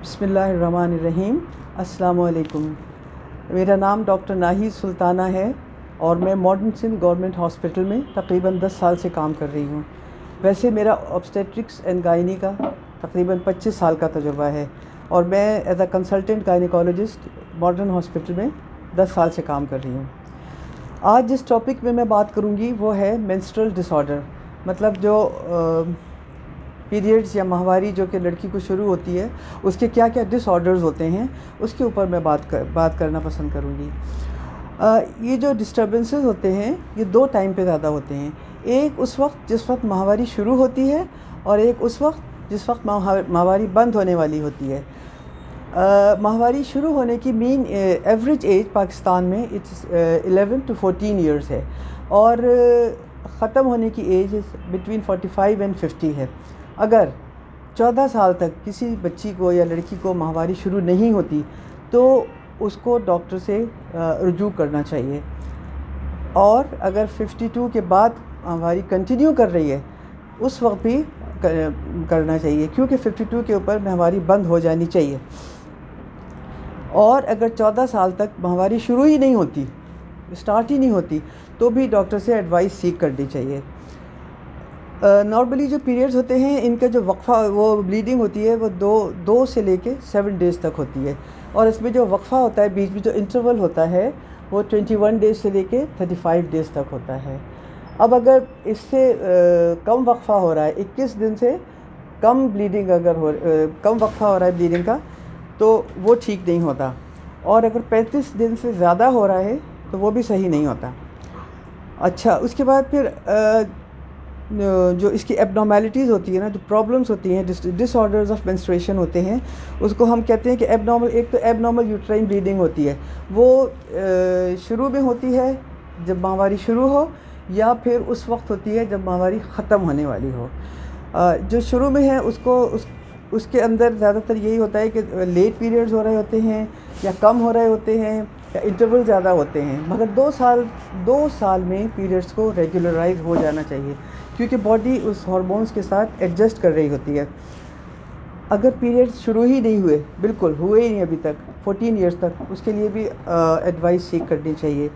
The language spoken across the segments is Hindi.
बिस्मिल्लाहिर्रहमानिर्रहीम। अस्सलामुअलैकुम। मेरा नाम डॉक्टर नाहिद सुल्ताना है और मैं मॉडर्न सिंध गवर्नमेंट हॉस्पिटल में तकरीबन 10 साल से काम कर रही हूँ। वैसे मेरा ऑब्स्टेट्रिक्स एंड गायनी का तकरीबन 25 साल का तजुर्बा है और मैं as a consultant gynaecologist modern hospital में 10 साल से काम कर रही हूँ। आज जिस टॉपिक में मैं बात करूँगी वो है मेंस्ट्रुअल डिसऑर्डर, मतलब जो पीरियड्स या माहवारी जो कि लड़की को शुरू होती है उसके क्या क्या डिसऑर्डर्स होते हैं, उसके ऊपर मैं बात करना पसंद करूँगी। ये जो डिस्टर्बेंसेस होते हैं ये दो टाइम पे ज़्यादा होते हैं। एक उस वक्त जिस वक्त माहवारी शुरू होती है और एक उस वक्त जिस वक्त माहवारी बंद होने वाली होती है। माहवारी शुरू होने की मीन एवरेज एज पाकिस्तान में इट्स 11 to 14 ईयर्स है और ख़त्म होने की एज बिटवीन 45 and 50 है। अगर 14 साल तक किसी बच्ची को या लड़की को माहवारी शुरू नहीं होती तो उसको डॉक्टर से रुजू करना चाहिए, और अगर 52 के बाद माहवारी कंटिन्यू कर रही है उस वक्त भी करना चाहिए, क्योंकि 52 के ऊपर माहवारी बंद हो जानी चाहिए। और अगर 14 साल तक माहवारी शुरू ही नहीं होती, स्टार्ट ही नहीं होती, तो भी डॉक्टर से एडवाइस सीख करनी चाहिए। नॉर्मली जो पीरियड्स होते हैं इनका जो वक्फ़ा वो ब्लीडिंग होती है वो दो से लेके 7 डेज़ तक होती है, और इसमें जो वक्फ़ा होता है, बीच में जो इंटरवल होता है वो 21 डेज़ से लेके 35 डेज़ तक होता है। अब अगर इससे कम वक्फ़ा हो रहा है, 21 दिन से कम ब्लीडिंग अगर कम वक्फ़ा हो रहा है ब्लीडिंग का, तो वो ठीक नहीं होता, और अगर 35 दिन से ज़्यादा हो रहा है तो वो भी सही नहीं होता। अच्छा, उसके बाद फिर जो इसकी एबनॉर्मेलिटीज़ होती है ना, जो प्रॉब्लम्स होती हैं, डिसऑर्डर्स ऑफ मेंस्ट्रुएशन होते हैं, उसको हम कहते हैं कि एक तो एबनॉर्मल यूट्राइन ब्लीडिंग होती है, वो शुरू में होती है जब माहवारी शुरू हो, या फिर उस वक्त होती है जब माहवारी ख़त्म होने वाली हो। जो शुरू में है उसके अंदर ज़्यादातर यही होता है कि लेट पीरियड्स हो रहे होते हैं या कम हो रहे होते हैं या इंटरवल ज़्यादा होते हैं, मगर 2 साल में पीरियड्स को रेगुलराइज हो जाना चाहिए, क्योंकि बॉडी उस हार्मोन्स के साथ एडजस्ट कर रही होती है। अगर पीरियड्स शुरू ही नहीं हुए, बिल्कुल हुए ही नहीं अभी तक 14 ईयर्स तक, उसके लिए भी एडवाइस सीख करनी चाहिए।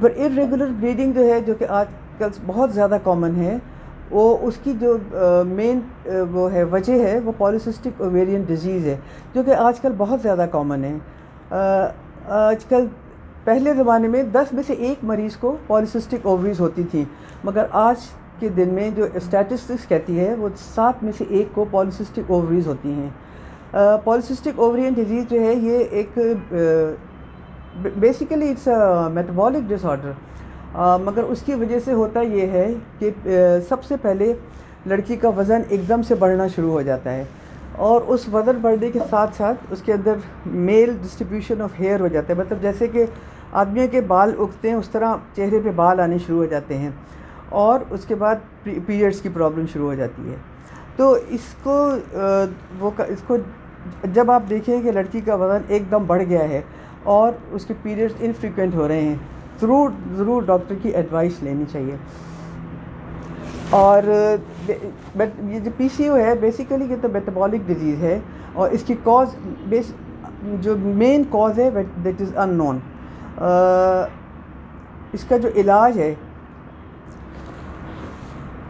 पर इरेगुलर ब्लीडिंग जो है, जो कि आजकल बहुत ज़्यादा कॉमन है, वो उसकी जो मेन वो है वजह है वो पॉलीसिस्टिक ओवेरियन डिजीज़ है, जो कि आजकल बहुत ज़्यादा कॉमन है। आजकल पहले ज़माने में 10 में से 1 मरीज़ को पॉलीसिस्टिक ओवरीज होती थी, मगर आज के दिन में जो स्टैटिस्टिक्स कहती है वो 7 में से 1 को पॉलीसिस्टिक ओवरीज होती हैं। पॉलीसिस्टिक ओवरियन डिजीज़ जो है ये एक basically it's a metabolic disorder, मगर उसकी वजह से होता ये है कि सबसे पहले लड़की का वज़न एकदम से बढ़ना शुरू हो जाता है, और उस वज़न बढ़ने के साथ साथ उसके अंदर मेल डिस्ट्रीब्यूशन ऑफ हेयर हो जाता है, मतलब जैसे कि आदमियों के बाल उगते हैं उस तरह चेहरे पे बाल आने शुरू हो जाते हैं, और उसके बाद पीरियड्स की प्रॉब्लम शुरू हो जाती है। तो इसको जब आप देखें कि लड़की का वज़न एकदम बढ़ गया है और उसके पीरियड्स इनफ्रीक्वेंट हो रहे हैं, ज़रूर डॉक्टर की एडवाइस लेनी चाहिए। और ये जो PCO है बेसिकली ये तो मेटाबॉलिक डिजीज़ है, और इसकी जो मेन कॉज है दैट इज़ अननोन। इसका जो इलाज है,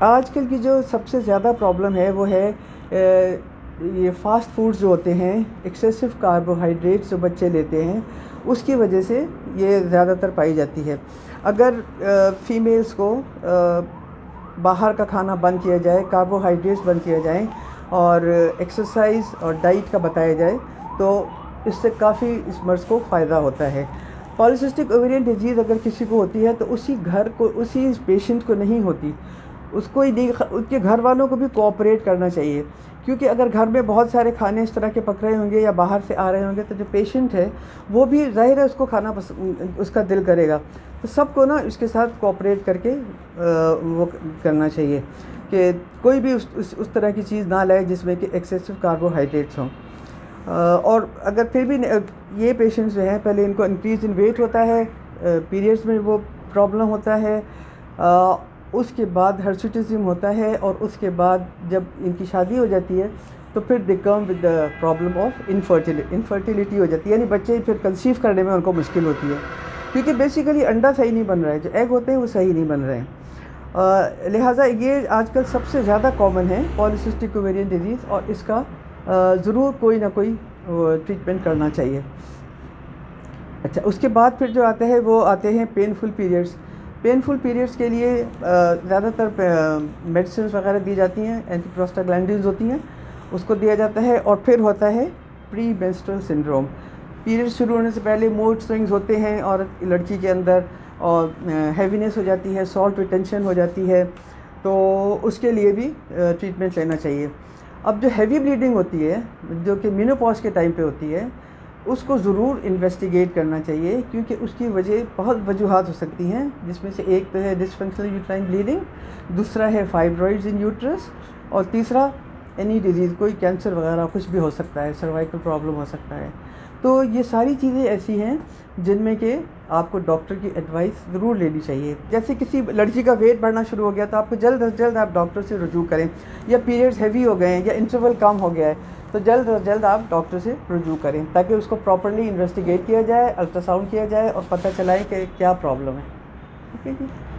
आजकल की जो सबसे ज़्यादा प्रॉब्लम है वो है ये फ़ास्ट फूड्स जो होते हैं, एक्सेसिव कार्बोहाइड्रेट्स जो बच्चे लेते हैं, उसकी वजह से ये ज़्यादातर पाई जाती है। अगर फ़ीमेल्स को बाहर का खाना बंद किया जाए, कार्बोहाइड्रेट्स बंद किया जाए, और एक्सरसाइज और डाइट का बताया जाए, तो इससे काफ़ी इस मर्ज़ को फ़ायदा होता है। पॉलीसिस्टिक ओवेरियन डिजीज़ अगर किसी को होती है तो उसी पेशेंट को नहीं होती, उसको ही नहीं, उसके घर वालों को भी कोऑपरेट करना चाहिए, क्योंकि अगर घर में बहुत सारे खाने इस तरह के पक रहे होंगे या बाहर से आ रहे होंगे तो जो पेशेंट है वो भी ज़ाहिर है उसको खाना उसका दिल करेगा। तो सबको ना इसके साथ कोऑपरेट करके वो करना चाहिए कि कोई भी उस तरह की चीज़ ना लाए जिसमें कि एक्सेसिव कार्बोहाइड्रेट्स हों। और अगर फिर भी ये पेशेंट्स जो हैं, पहले इनको इंक्रीज़ इन वेट होता है, पीरियड्स में वो प्रॉब्लम होता है, उसके बाद हर्सुटिज़म होता है, और उसके बाद जब इनकी शादी हो जाती है तो फिर they come with the problem of infertility हो जाती है, यानी बच्चे फिर कंसीव करने में उनको मुश्किल होती है, क्योंकि बेसिकली अंडा सही नहीं बन रहा है, जो एग होते हैं वो सही नहीं बन रहे हैं। लिहाजा ये आजकल सबसे ज़्यादा कॉमन है पॉलीसिस्टिक ओवेरियन डिजीज़, और इसका ज़रूर कोई ना कोई ट्रीटमेंट करना चाहिए। अच्छा, उसके बाद फिर जो आते हैं वो आते हैं पेनफुल पीरियड्स। पेनफुल पीरियड्स के लिए ज़्यादातर मेडिसिन वगैरह दी जाती हैं, एंटी प्रोस्टाग्लैंडिन्स होती हैं, उसको दिया जाता है। और फिर होता है प्री मेंस्ट्रुअल सिंड्रोम। पीरियड शुरू होने से पहले मूड स्विंग्स होते हैं और लड़की के अंदर, और हैवीनेस हो जाती है, सॉल्ट रिटेंशन हो जाती है, तो उसके लिए भी ट्रीटमेंट लेना चाहिए। अब जो हैवी ब्लीडिंग होती है, जो कि मेनोपॉज के टाइम पे होती है, उसको ज़रूर इन्वेस्टिगेट करना चाहिए, क्योंकि उसकी वजह बहुत वजूहात हो सकती हैं, जिसमें से एक तो है डिसफंक्शनल यूट्राइन ब्लीडिंग, दूसरा है फाइब्रॉइड्स इन यूट्रस, और तीसरा एनी डिजीज़, कोई कैंसर वगैरह कुछ भी हो सकता है, सर्वाइकल प्रॉब्लम हो सकता है। तो ये सारी चीज़ें ऐसी हैं जिनमें कि आपको डॉक्टर की एडवाइस ज़रूर लेनी चाहिए। जैसे किसी लड़की का वेट बढ़ना शुरू हो गया तो आपको जल्द अज जल्द आप डॉक्टर से रुजू करें, या पीरियड्स हैवी हो गए हैं या इंटरवल कम हो गया है, तो जल्द अज जल्द आप डॉक्टर से रुजू करें, ताकि उसको प्रॉपर्ली इन्वेस्टिगेट किया जाए, अल्ट्रासाउंड किया जाए और पता चलाए कि क्या प्रॉब्लम है। ठीक है जी।